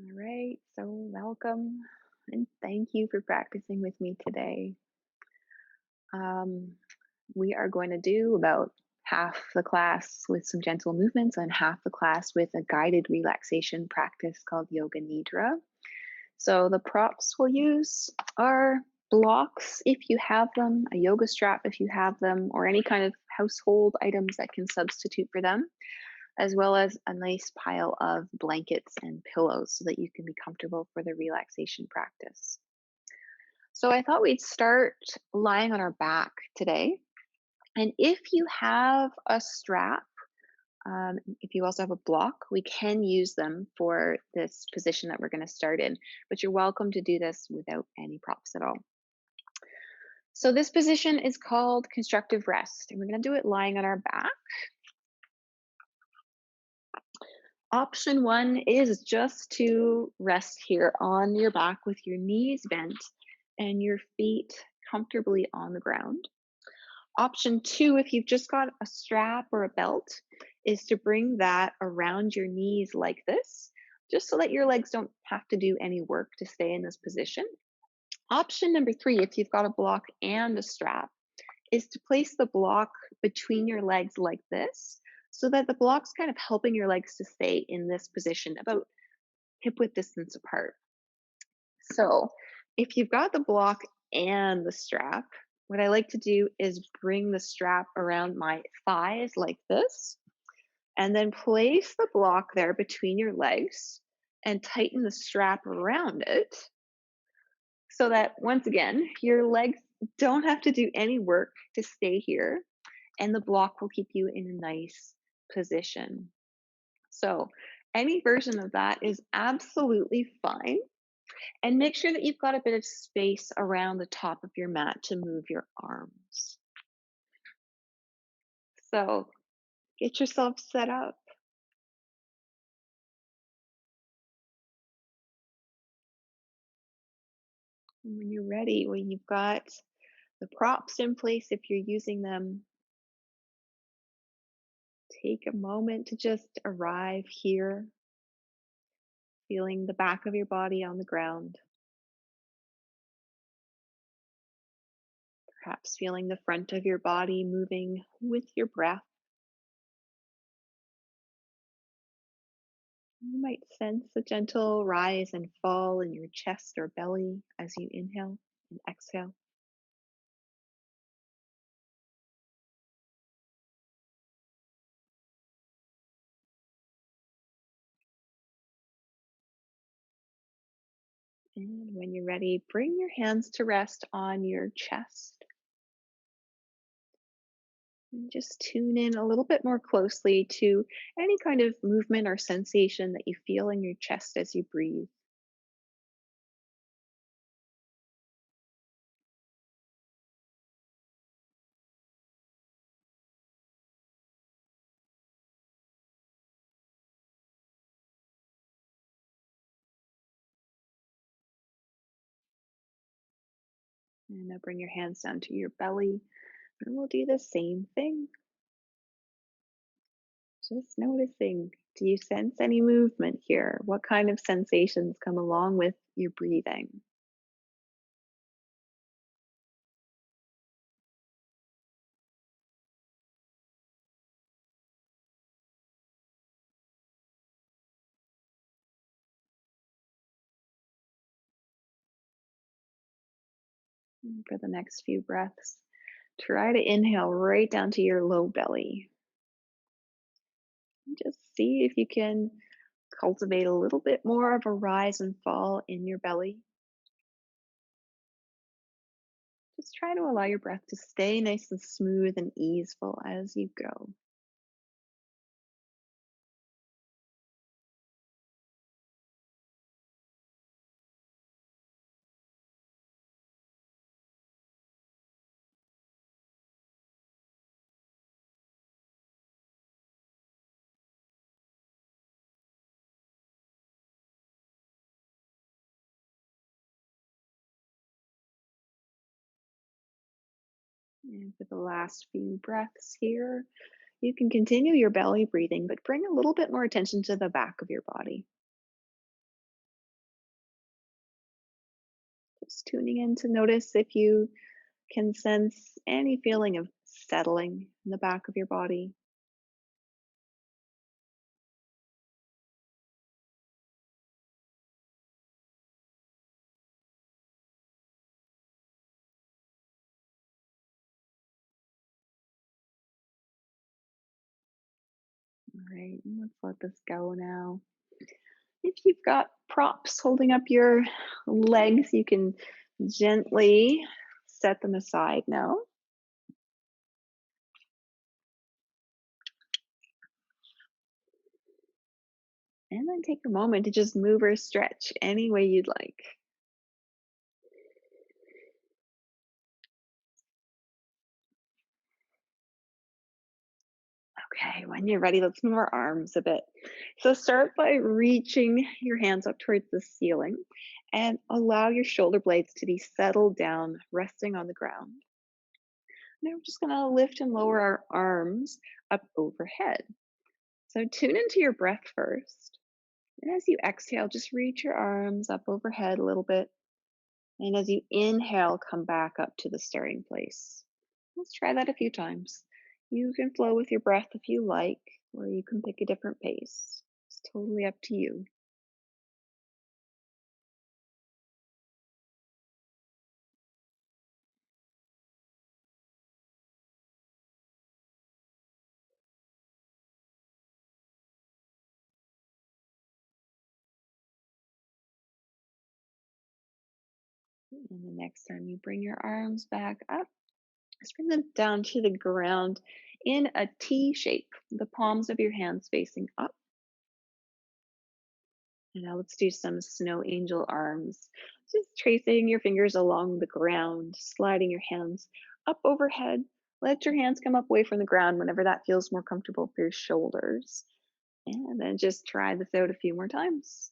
All right, so welcome and thank you for practicing with me today. Um, we are going to do about half the class with some gentle movements and half the class with a guided relaxation practice called Yoga Nidra. So the props we'll use are blocks if you have them, a yoga strap if you have them, or any kind of household items that can substitute for them, as well as a nice pile of blankets and pillows so that you can be comfortable for the relaxation practice. So I thought we'd start lying on our back today. And if you have a strap, if you also have a block, we can use them for this position that we're going to start in. But you're welcome to do this without any props at all. So this position is called Constructive Rest, and we're going to do it lying on our back. Option one is just to rest here on your back with your knees bent and your feet comfortably on the ground. Option two, if you've just got a strap or a belt, is to bring that around your knees like this, just so that your legs don't have to do any work to stay in this position. Option number three, if you've got a block and a strap, is to place the block between your legs like this, so that the block's kind of helping your legs to stay in this position about hip width distance apart. So if you've got the block and the strap, what I like to do is bring the strap around my thighs like this, and then place the block there between your legs and tighten the strap around it so that once again, your legs don't have to do any work to stay here, and the block will keep you in a nice position. So, any version of that is absolutely fine. And make sure that you've got a bit of space around the top of your mat to move your arms. So, get yourself set up. And when you're ready, when you've got the props in place, if you're using them, take a moment to just arrive here, feeling the back of your body on the ground, perhaps feeling the front of your body moving with your breath. You might sense a gentle rise and fall in your chest or belly as you inhale and exhale. And when you're ready, bring your hands to rest on your chest. And just tune in a little bit more closely to any kind of movement or sensation that you feel in your chest as you breathe. And now bring your hands down to your belly, and we'll do the same thing. Just noticing, do you sense any movement here? What kind of sensations come along with your breathing? And for the next few breaths, try to inhale right down to your low belly. Just see if you can cultivate a little bit more of a rise and fall in your belly. Just try to allow your breath to stay nice and smooth and easeful as you go. And for the last few breaths here, you can continue your belly breathing, but bring a little bit more attention to the back of your body. Just tuning in to notice if you can sense any feeling of settling in the back of your body. All right, and let's let this go now. If you've got props holding up your legs, you can gently set them aside now. And then take a moment to just move or stretch any way you'd like. Okay, when you're ready, let's move our arms a bit. So start by reaching your hands up towards the ceiling and allow your shoulder blades to be settled down, resting on the ground. Now we're just going to lift and lower our arms up overhead. So tune into your breath first. And as you exhale, just reach your arms up overhead a little bit. And as you inhale, come back up to the starting place. Let's try that a few times. You can flow with your breath if you like, or you can pick a different pace. It's totally up to you. And the next time you bring your arms back up, just bring them down to the ground in a T shape, the palms of your hands facing up. And now let's do some snow angel arms. Just tracing your fingers along the ground, sliding your hands up overhead. Let your hands come up away from the ground whenever that feels more comfortable for your shoulders. And then just try this out a few more times.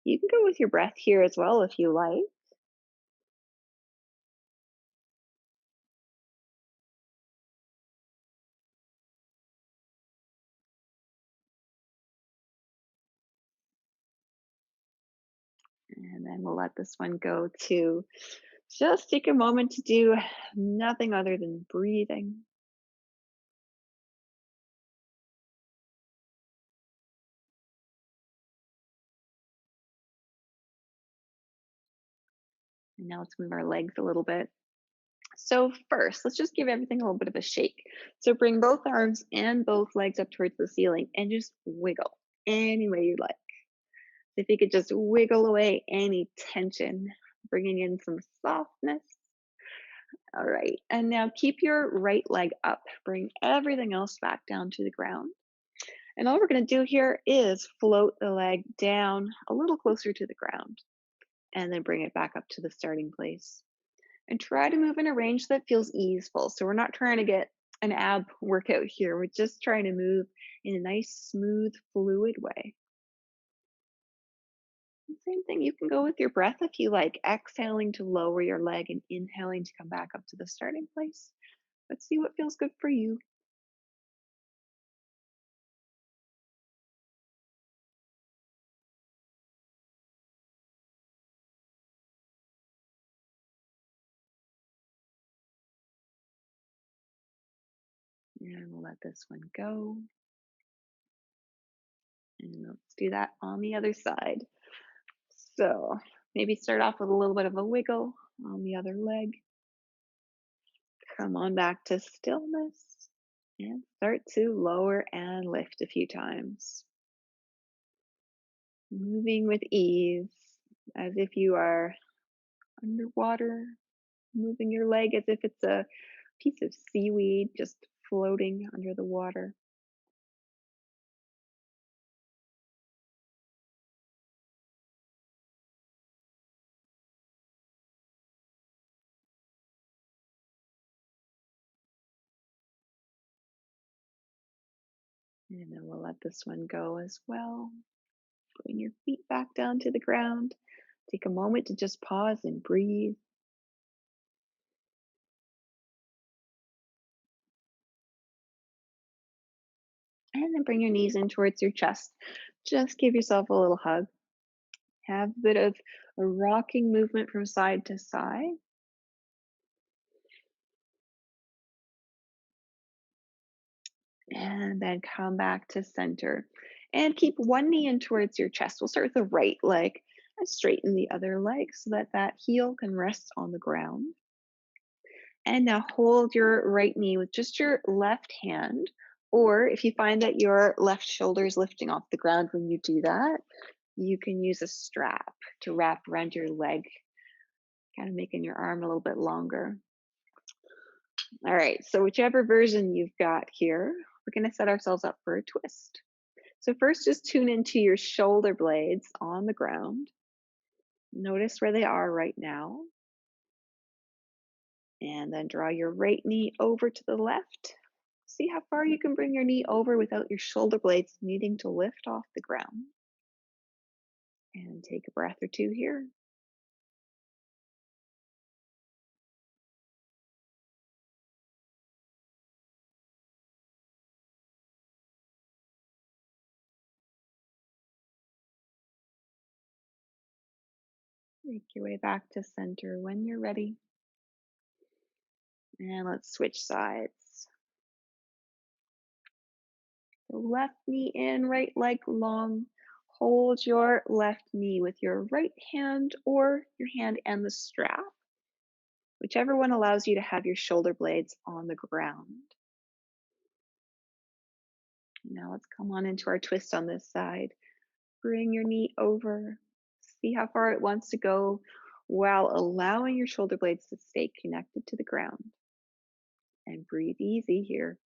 You can go with your breath here as well if you like. And then we'll let this one go to just take a moment to do nothing other than breathing. And now let's move our legs a little bit. So first, let's just give everything a little bit of a shake. So bring both arms and both legs up towards the ceiling and just wiggle any way you like. If you could just wiggle away any tension, bringing in some softness. All right. And now keep your right leg up. Bring everything else back down to the ground. And all we're going to do here is float the leg down a little closer to the ground and then bring it back up to the starting place. And try to move in a range that feels easeful. So we're not trying to get an ab workout here. We're just trying to move in a nice, smooth, fluid way. Same thing, you can go with your breath if you like, exhaling to lower your leg and inhaling to come back up to the starting place. Let's see what feels good for you. And we'll let this one go. And let's do that on the other side. So maybe start off with a little bit of a wiggle on the other leg. Come on back to stillness and start to lower and lift a few times. Moving with ease as if you are underwater, moving your leg as if it's a piece of seaweed just floating under the water. And then we'll let this one go as well. Bring your feet back down to the ground. Take a moment to just pause and breathe. And then bring your knees in towards your chest. Just give yourself a little hug. Have a bit of A rocking movement from side to side. And then come back to center. And keep one knee in towards your chest. We'll start with the right leg and straighten the other leg so that that heel can rest on the ground. And now hold your right knee with just your left hand. Or if you find that your left shoulder is lifting off the ground when you do that, you can use a strap to wrap around your leg, kind of making your arm a little bit longer. All right, so whichever version you've got here, we're going to set ourselves up for a twist. So first, just tune into your shoulder blades on the ground. Notice where they are right now. And then draw your right knee over to the left. See how far you can bring your knee over without your shoulder blades needing to lift off the ground. And take a breath or two here. Make your way back to center when you're ready. And let's switch sides. So left knee in, right leg long. Hold your left knee with your right hand or your hand and the strap, whichever one allows you to have your shoulder blades on the ground. Now let's come on into our twist on this side. Bring your knee over. See how far it wants to go while allowing your shoulder blades to stay connected to the ground. And breathe easy here.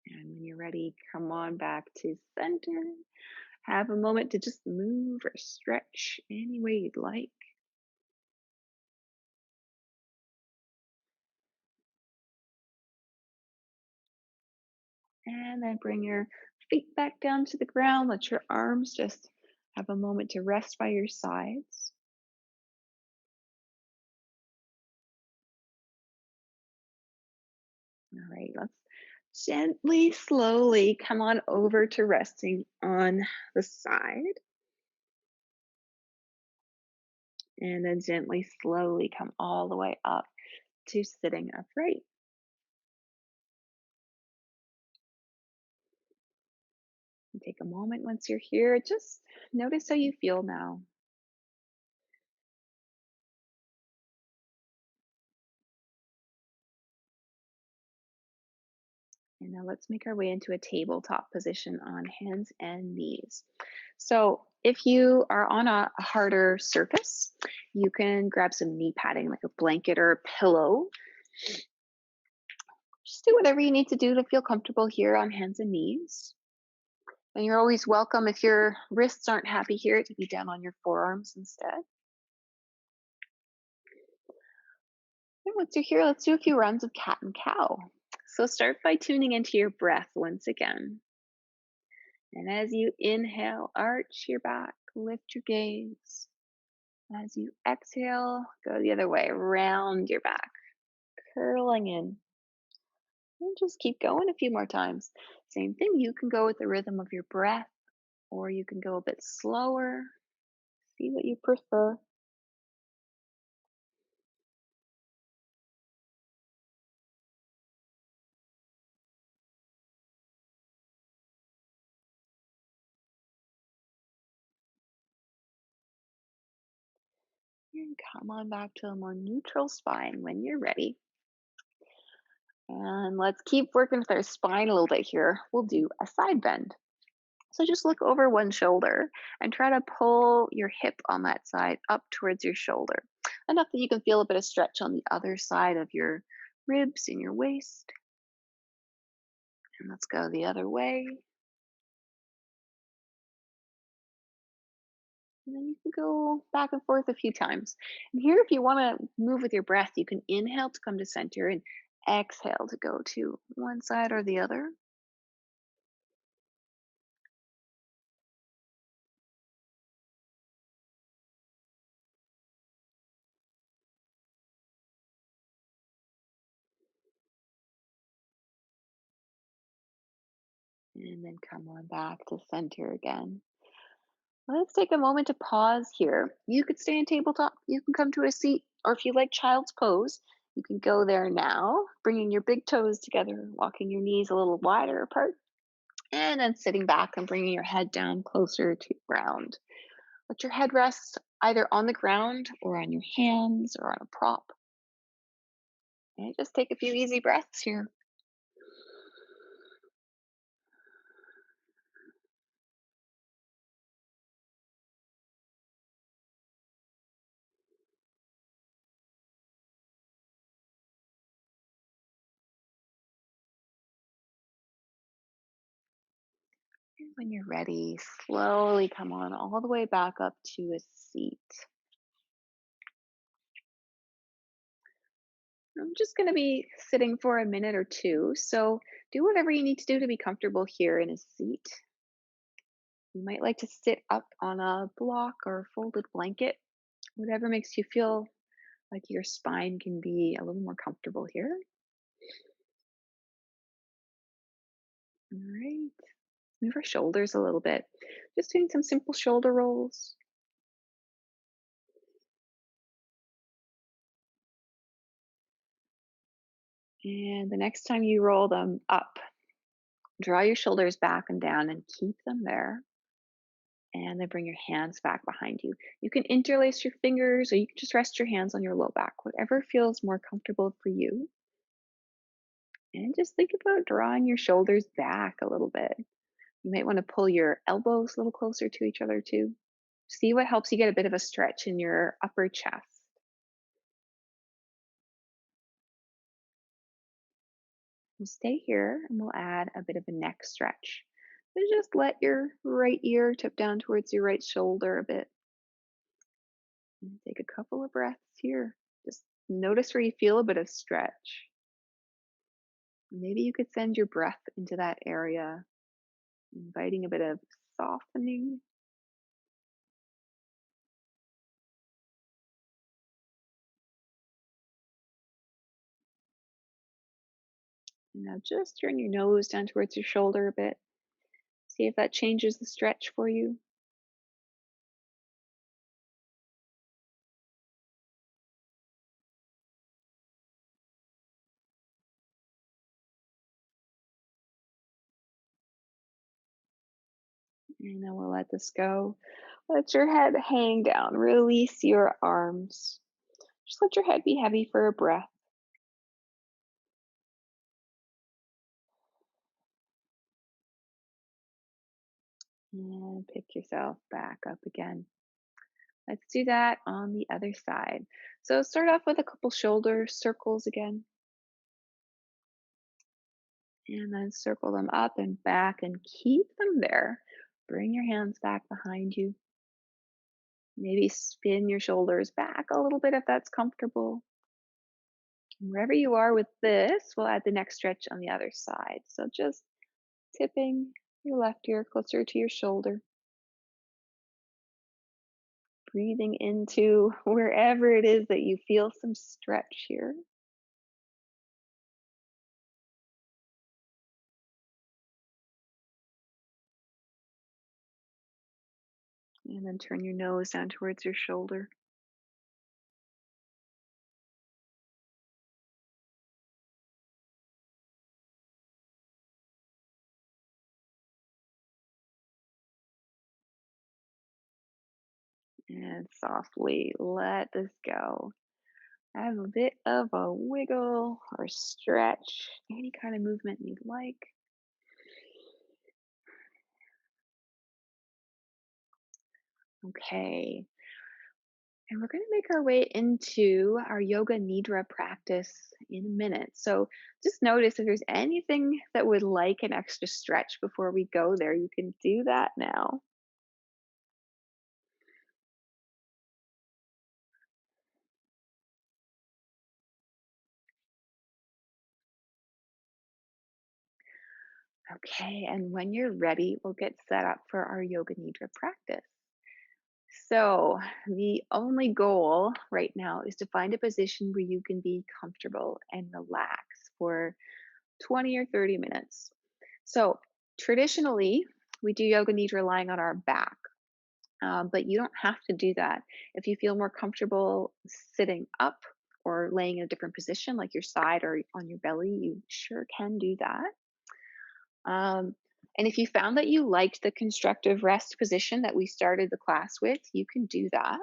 And when you're ready, come on back to center. Have a moment to just move or stretch any way you'd like. And then bring your feet back down to the ground. Let your arms just have a moment to rest by your sides. All right, let's gently, slowly come on over to resting on the side. And then gently, slowly come all the way up to sitting upright. And take a moment once you're here, just notice how you feel now. And now let's make our way into a tabletop position on hands and knees. So if you are on a harder surface, you can grab some knee padding like a blanket or a pillow. Just do whatever you need to do to feel comfortable here on hands and knees. And you're always welcome if your wrists aren't happy here to be down on your forearms instead. And once you're here, let's do a few rounds of cat and cow. So start by tuning into your breath once again. And as you inhale, arch your back, lift your gaze. As you exhale, go the other way, round your back, curling in. And just keep going a few more times. Same thing, you can go with the rhythm of your breath, or you can go a bit slower. See what you prefer. And come on back to a more neutral spine when you're ready. And let's keep working with our spine a little bit here. We'll do a side bend. So just look over one shoulder and try to pull your hip on that side up towards your shoulder, enough that you can feel a bit of stretch on the other side of your ribs and your waist. And let's go the other way. And then you can go back and forth a few times. And here, if you want to move with your breath, you can inhale to come to center and exhale to go to one side or the other. And then come on back to center again. Let's take a moment to pause here. You could stay in tabletop, you can come to a seat, or if you like child's pose, you can go there now, bringing your big toes together, walking your knees a little wider apart, and then sitting back and bringing your head down closer to the ground. Let your head rest either on the ground or on your hands or on a prop. And just take a few easy breaths here. And when you're ready, slowly come on all the way back up to a seat. I'm just going to be sitting for a minute or two, so do whatever you need to do to be comfortable here in a seat. You might like to sit up on a block or a folded blanket, whatever makes you feel like your spine can be a little more comfortable here. All right. Move our shoulders a little bit. Just doing some simple shoulder rolls. And the next time you roll them up, draw your shoulders back and down and keep them there. And then bring your hands back behind you. You can interlace your fingers or you can just rest your hands on your low back, whatever feels more comfortable for you. And just think about drawing your shoulders back a little bit. You might want to pull your elbows a little closer to each other too. See what helps you get a bit of a stretch in your upper chest. We'll stay here and we'll add a bit of a neck stretch. So just let your right ear tip down towards your right shoulder a bit. And take a couple of breaths here. Just notice where you feel a bit of stretch. Maybe you could send your breath into that area, inviting a bit of softening. And now just turn your nose down towards your shoulder a bit. See if that changes the stretch for you. And then we'll let this go. Let your head hang down. Release your arms. Just let your head be heavy for a breath. And pick yourself back up again. Let's do that on the other side. So start off with a couple shoulder circles again. And then circle them up and back and keep them there. Bring your hands back behind you. Maybe spin your shoulders back a little bit if that's comfortable. Wherever you are with this, we'll add the neck stretch on the other side. So just tipping your left ear closer to your shoulder. Breathing into wherever it is that you feel some stretch here. And then turn your nose down towards your shoulder. And softly let this go. Have a bit of a wiggle or stretch, any kind of movement you'd like. Okay. And we're going to make our way into our Yoga Nidra practice in a minute. So just notice if there's anything that would like an extra stretch before we go there, you can do that now. Okay. And when you're ready, we'll get set up for our Yoga Nidra practice. So, the only goal right now is to find a position where you can be comfortable and relax for 20 or 30 minutes. So, Traditionally, we do Yoga Nidra lying on our back, but you don't have to do that. If you feel more comfortable sitting up or laying in a different position, like your side or on your belly, you sure can do that. Um, and if you found that you liked the constructive rest position that we started the class with, you can do that.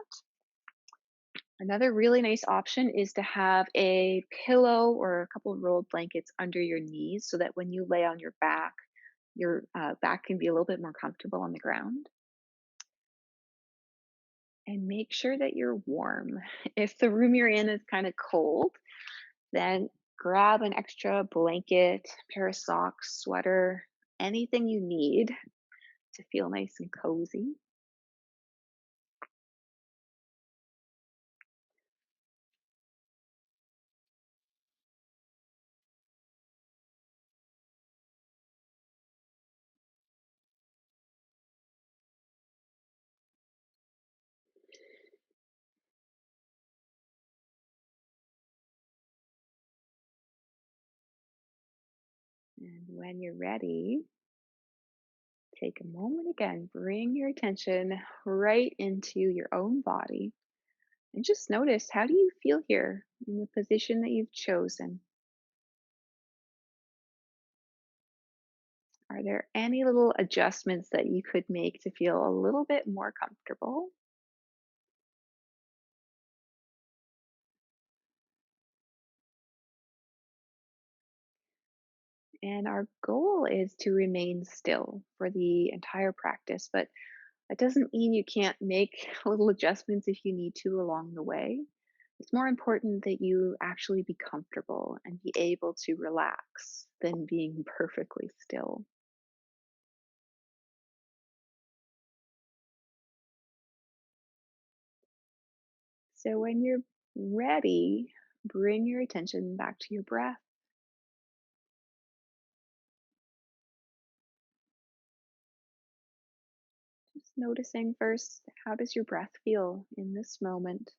Another really nice option is to have a pillow or a couple of rolled blankets under your knees so that when you lay on your back can be a little bit more comfortable on the ground. And make sure that you're warm. If the room you're in is kind of cold, then grab an extra blanket, pair of socks, sweater, anything you need to feel nice and cozy. And when you're ready, take a moment again, bring your attention right into your own body and just notice, how do you feel here in the position that you've chosen? Are there any little adjustments that you could make to feel a little bit more comfortable? And our goal is to remain still for the entire practice, but that doesn't mean you can't make little adjustments if you need to along the way. It's more important that you actually be comfortable and be able to relax than being perfectly still. So when you're ready, bring your attention back to your breath. Just noticing first, how does your breath feel in this moment?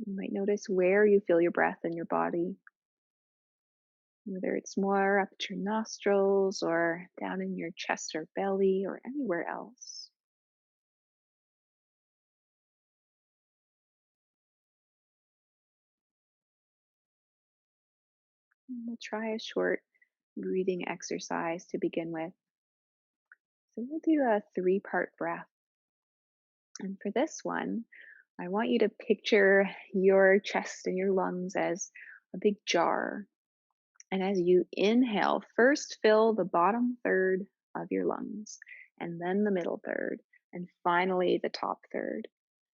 You might notice where you feel your breath in your body, whether it's more up at your nostrils or down in your chest or belly or anywhere else. And we'll try a short breathing exercise to begin with. So we'll do a three-part breath. And for this one, I want you to picture your chest and your lungs as a big jar. And as you inhale, first fill the bottom third of your lungs, and then the middle third, and finally the top third.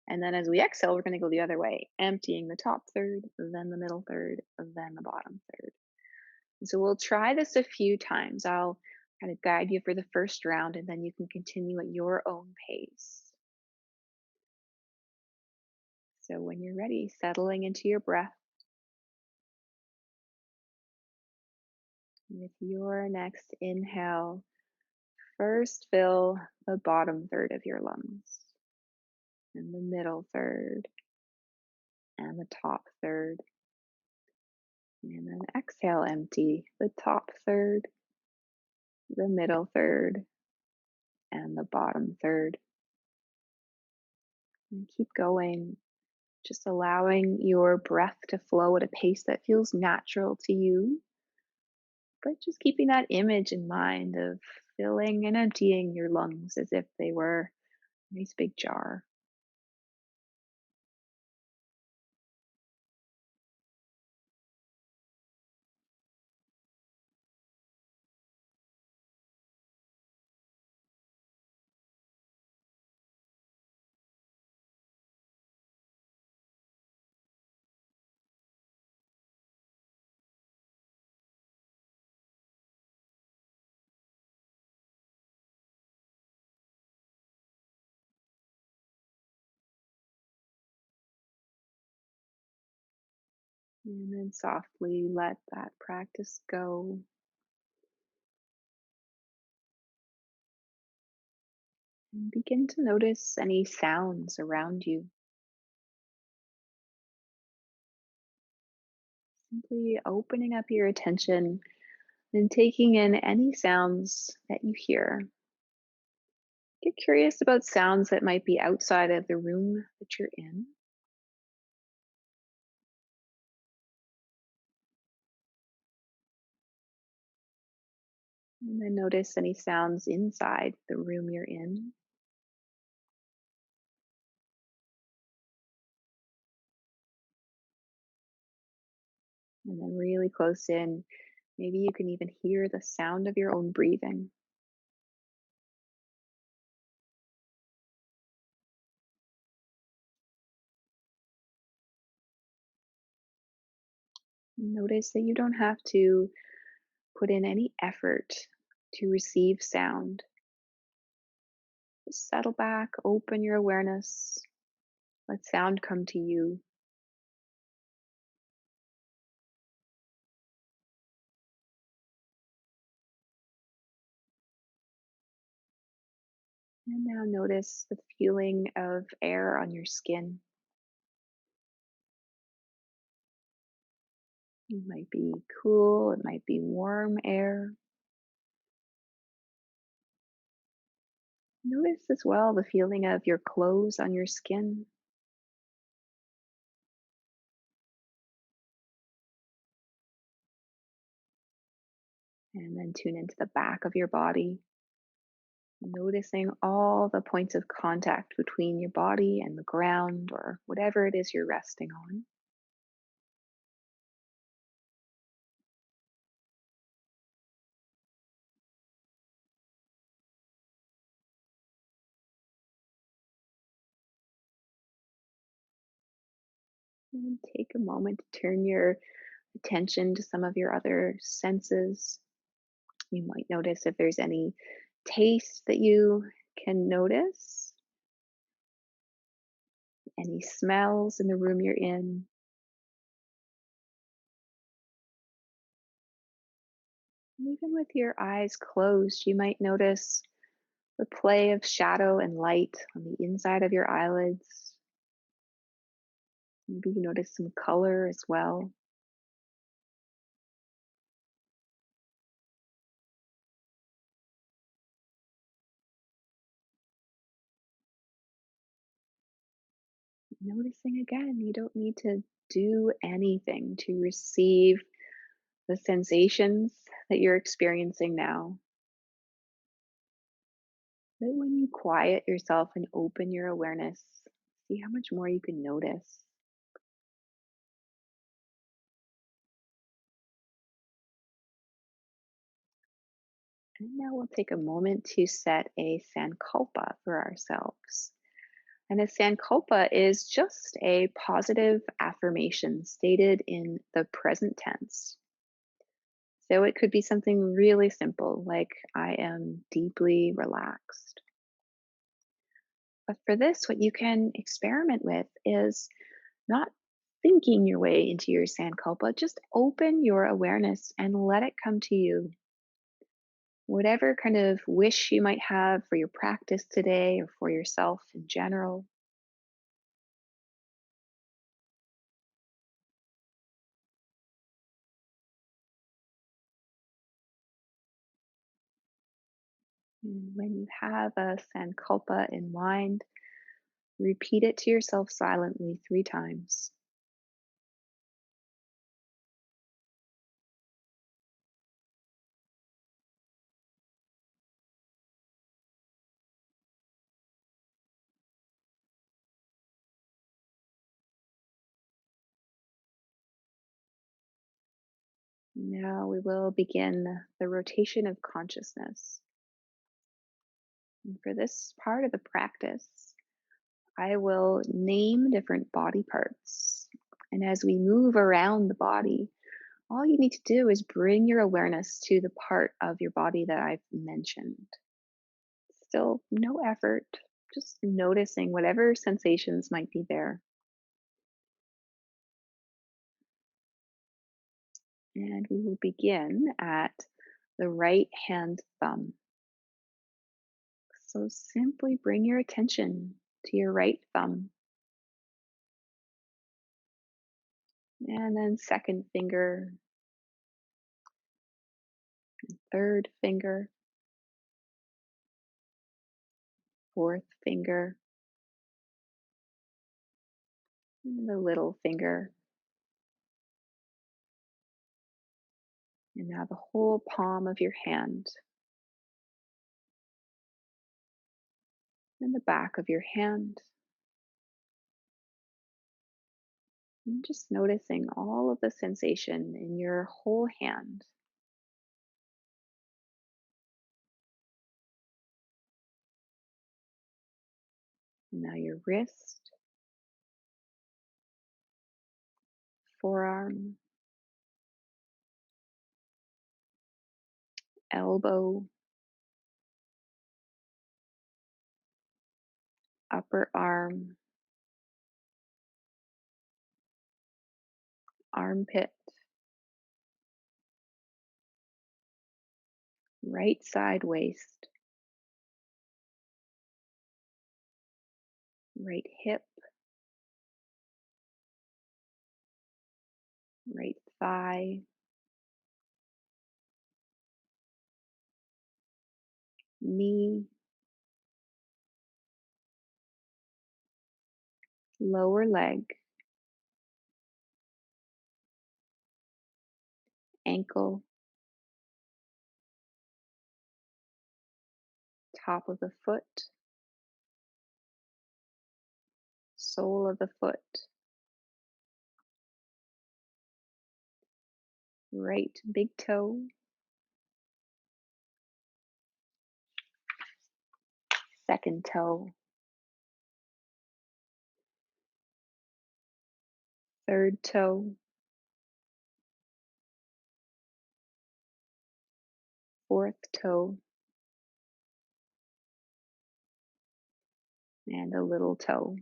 And then as we exhale, we're going to go the other way, emptying the top third, then the middle third, then the bottom third. And so we'll try this a few times. I'll kind of guide you for the first round, and then you can continue at your own pace. So when you're ready, settling into your breath with your next inhale, first fill the bottom third of your lungs, and the middle third, and the top third. And then exhale, empty the top third, the middle third, and the bottom third. And keep going, just allowing your breath to flow at a pace that feels natural to you, but just keeping that image in mind of filling and emptying your lungs as if they were a nice big jar. And then softly let that practice go and begin to notice any sounds around you. Simply opening up your attention and taking in any sounds that you hear. Get curious about sounds that might be outside of the room that you're in. And then notice any sounds inside the room you're in. And then really close in, maybe you can even hear the sound of your own breathing. Notice that you don't have to put in any effort to receive sound. Just settle back, open your awareness, let sound come to you. And now notice the feeling of air on your skin. It might be cool, it might be warm air. Notice as well the feeling of your clothes on your skin. And then tune into the back of your body, noticing all the points of contact between your body and the ground or whatever it is you're resting on. And take a moment to turn your attention to some of your other senses. You might notice if there's any taste that you can notice, any smells in the room you're in. And even with your eyes closed, you might notice the play of shadow and light on the inside of your eyelids. Maybe you notice some color as well. Noticing again, you don't need to do anything to receive the sensations that you're experiencing now. But when you quiet yourself and open your awareness, see how much more you can notice. And now we'll take a moment to set a sankalpa for ourselves. And a sankalpa is just a positive affirmation stated in the present tense. So it could be something really simple like, I am deeply relaxed. But for this, what you can experiment with is not thinking your way into your sankalpa, just open your awareness and let it come to you. Whatever kind of wish you might have for your practice today or for yourself in general. And when you have a sankalpa in mind, repeat it to yourself silently 3 times. Now we will begin the rotation of consciousness. And for this part of the practice, I will name different body parts. And as we move around the body, all you need to do is bring your awareness to the part of your body that I've mentioned. Still, no effort, just noticing whatever sensations might be there. And we will begin at the right hand thumb. So simply bring your attention to your right thumb. And then second finger, third finger, fourth finger, and the little finger. And now the whole palm of your hand and the back of your hand. And just noticing all of the sensation in your whole hand. And now your wrist, forearm, elbow, upper arm, armpit, right side waist, right hip, right thigh, knee, lower leg, ankle, top of the foot, sole of the foot, right big toe, second toe, third toe, fourth toe, and a little toe.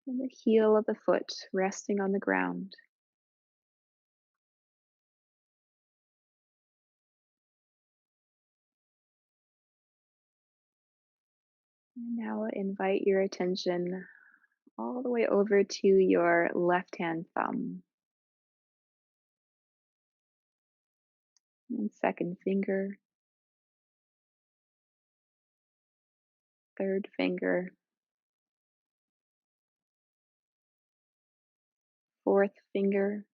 And the heel of the foot resting on the ground. And now invite your attention all the way over to your left hand thumb and second finger, third finger, fourth finger,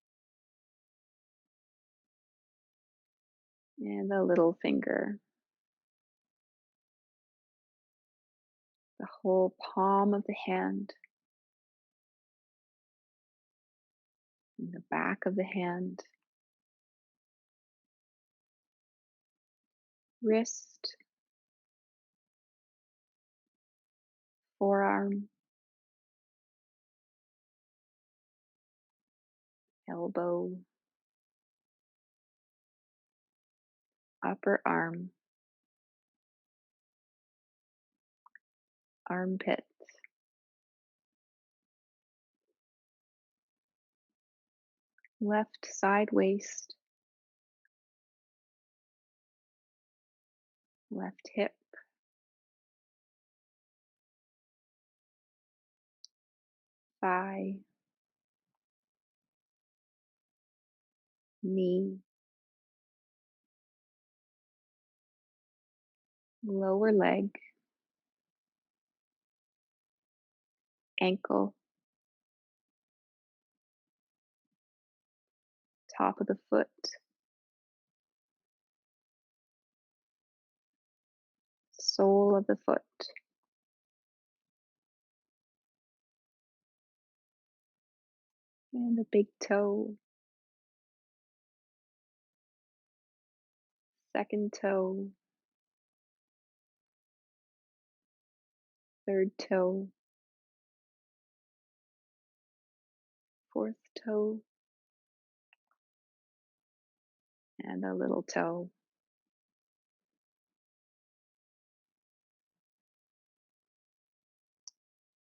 and the little finger. The whole palm of the hand, and the back of the hand, wrist, forearm, elbow, upper arm, armpit, left side waist, left hip, thigh, knee, lower leg, ankle, top of the foot, sole of the foot, and the big toe, second toe, third toe, fourth toe, and a little toe.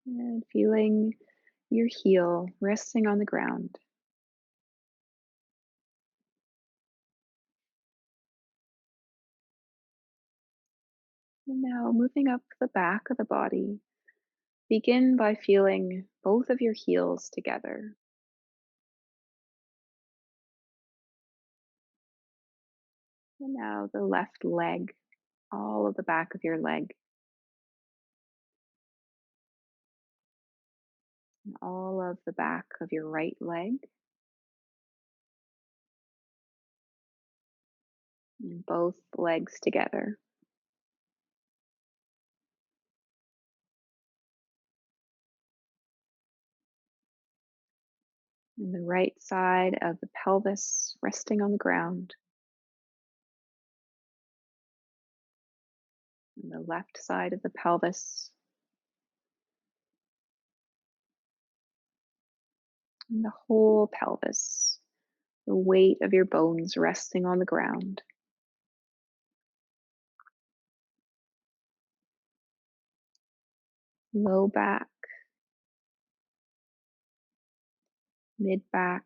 And feeling your heel resting on the ground. And now moving up the back of the body, Begin by feeling both of your heels together. And now the left leg, all of the back of your leg, and all of the back of your right leg, and both legs together. And the right side of the pelvis resting on the ground, and the left side of the pelvis, and the whole pelvis, the weight of your bones resting on the ground. Low back, mid back,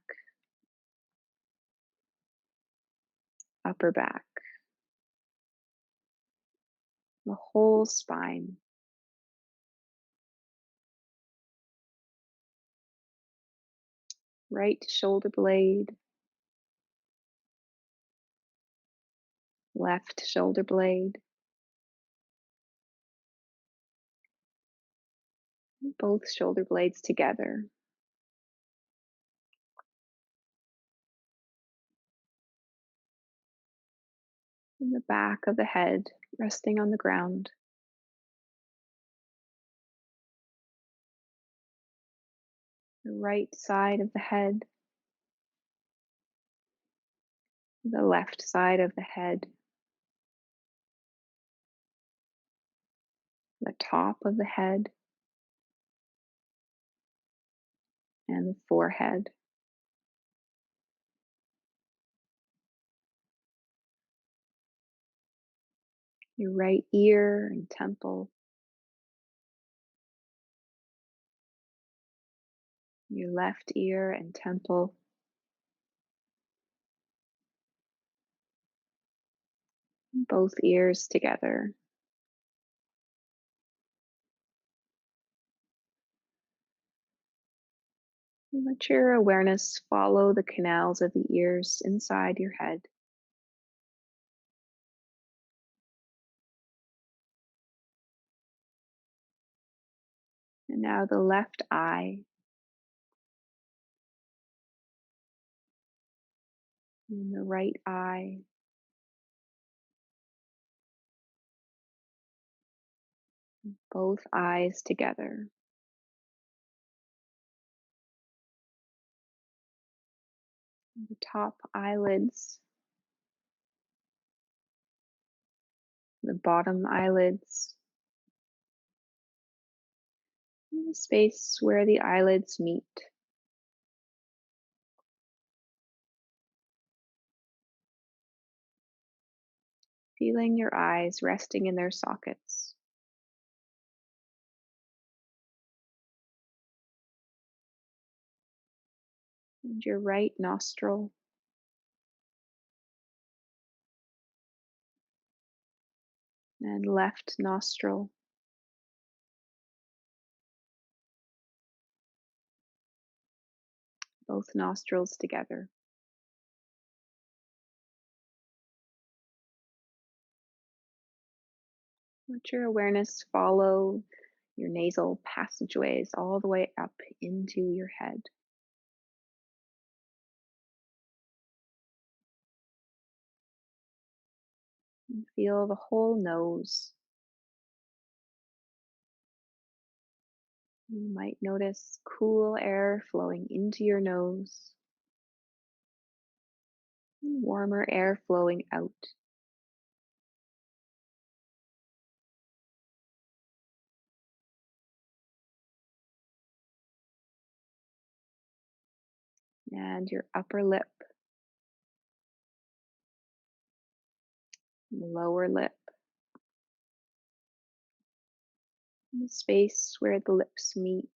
upper back, the whole spine. Right shoulder blade, left shoulder blade, both shoulder blades together. And the back of the head resting on the ground. The right side of the head, the left side of the head, the top of the head, and the forehead. Your right ear and temple, your left ear and temple, both ears together. Let your awareness follow the canals of the ears inside your head. And now the left eye and the right eye, both eyes together. The top eyelids, the bottom eyelids, and the space where the eyelids meet. Feeling your eyes resting in their sockets. And your right nostril, and left nostril, both nostrils together. Let your awareness follow your nasal passageways all the way up into your head. And feel the whole nose. You might notice cool air flowing into your nose, and warmer air flowing out. And your upper lip, lower lip, and the space where the lips meet.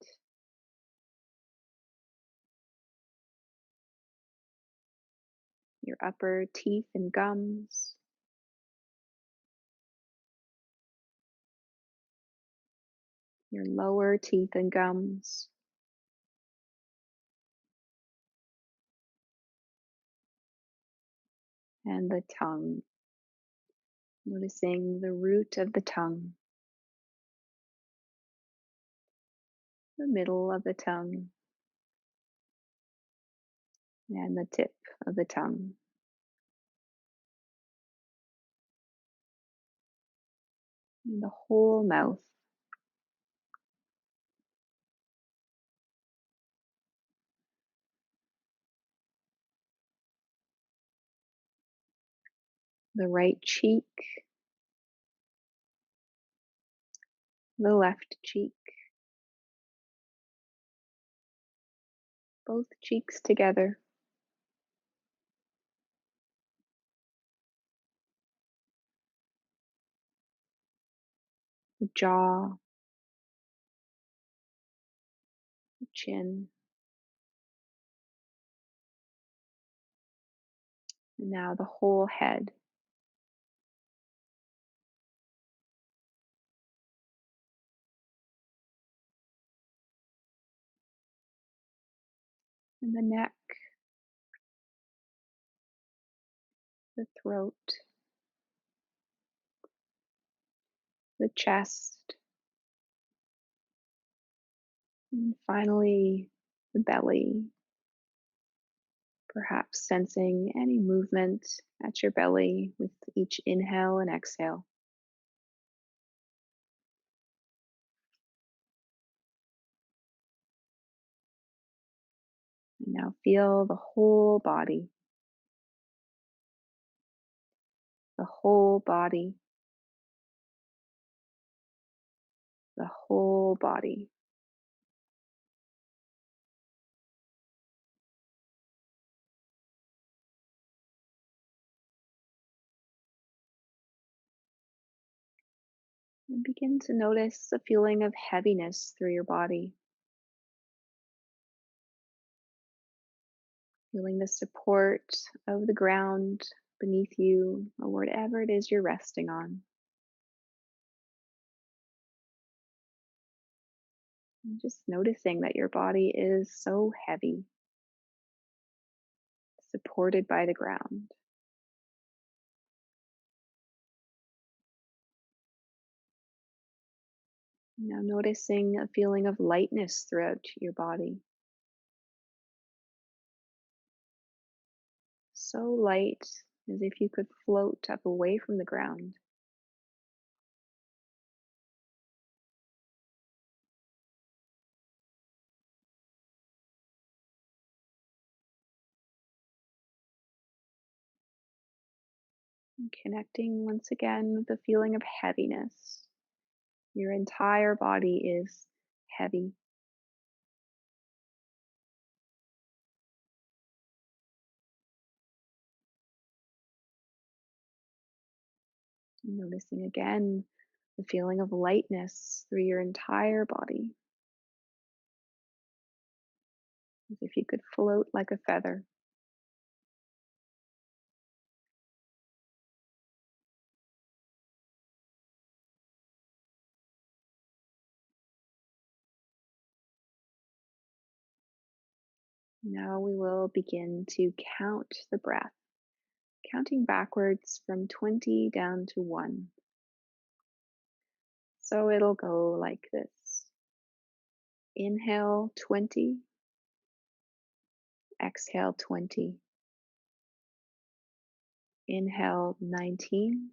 Your upper teeth and gums, your lower teeth and gums, and the tongue. Noticing the root of the tongue, the middle of the tongue, and the tip of the tongue, and the whole mouth. The right cheek, the left cheek, both cheeks together, the jaw, the chin, and now the whole head. And the neck, the throat, the chest, and finally the belly. Perhaps sensing any movement at your belly with each inhale and exhale. And now feel the whole body, the whole body, the whole body. And begin to notice a feeling of heaviness through your body. Feeling the support of the ground beneath you or whatever it is you're resting on. And just noticing that your body is so heavy, supported by the ground. Now noticing a feeling of lightness throughout your body. So light as if you could float up away from the ground. And connecting once again with the feeling of heaviness. Your entire body is heavy. Noticing again the feeling of lightness through your entire body, as if you could float like a feather. Now we will begin to count the breath, counting backwards from 20 down to 1. So it'll go like this. Inhale 20, exhale 20. Inhale 19,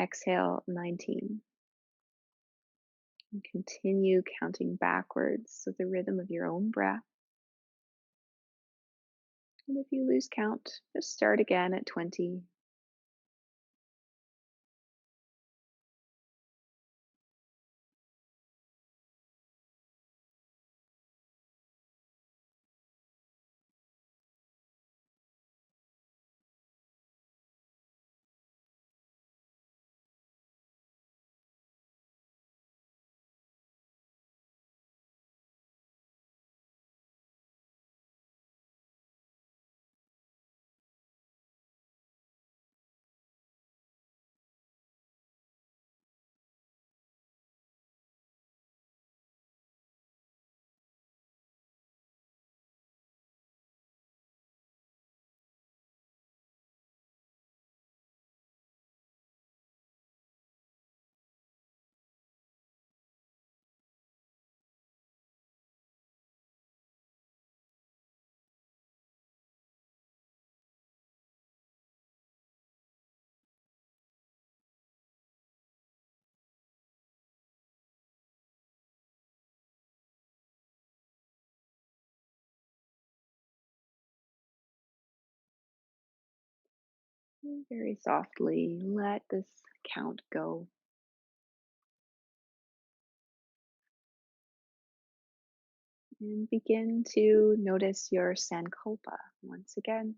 exhale 19. And continue counting backwards with the rhythm of your own breath. And if you lose count, just start again at 20. And very softly let this count go and begin to notice your sankalpa once again.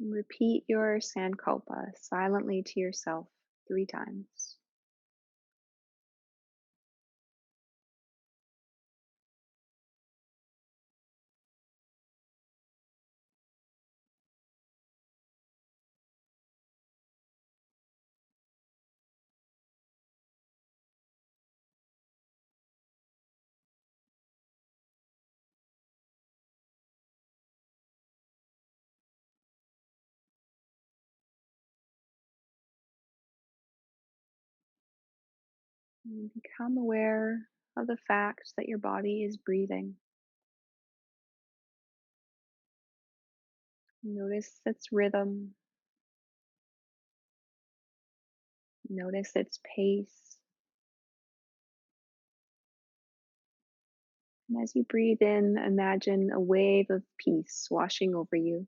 Repeat your sankalpa silently to yourself 3 times. And become aware of the fact that your body is breathing. Notice its rhythm, notice its pace. And as you breathe in, imagine a wave of peace washing over you.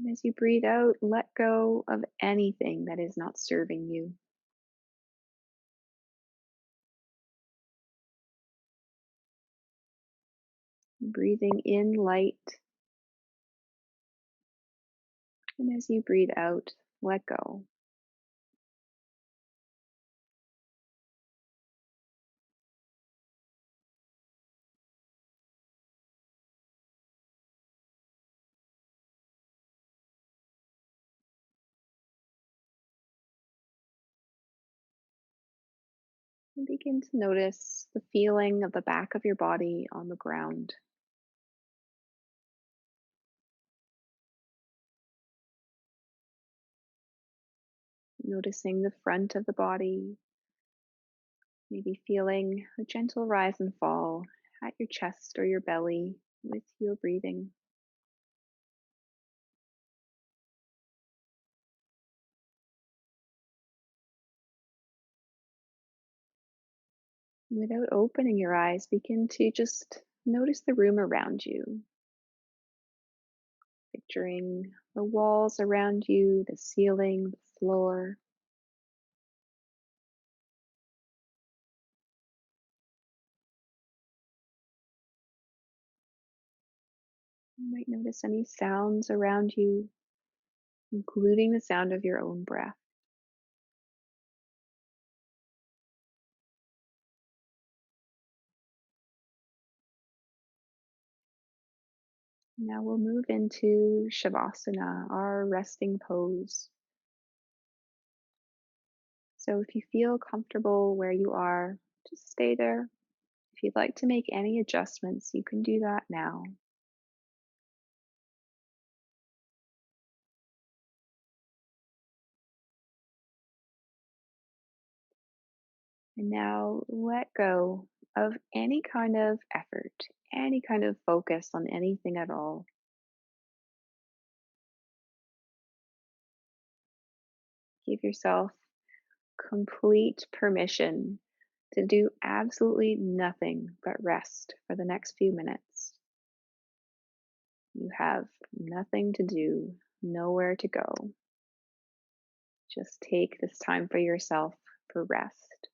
And as you breathe out, let go of anything that is not serving you. Breathing in light, and as you breathe out, let go. And begin to notice the feeling of the back of your body on the ground. Noticing the front of the body, maybe feeling a gentle rise and fall at your chest or your belly with your breathing. Without opening your eyes, begin to just notice the room around you, picturing the walls around you, the ceiling, the floor. You might notice any sounds around you, including the sound of your own breath. Now we'll move into Shavasana, our resting pose. So if you feel comfortable where you are, just stay there. If you'd like to make any adjustments, you can do that now. And now let go of any kind of effort, any kind of focus on anything at all. Give yourself complete permission to do absolutely nothing but rest for the next few minutes. You have nothing to do, nowhere to go. Just take this time for yourself for rest.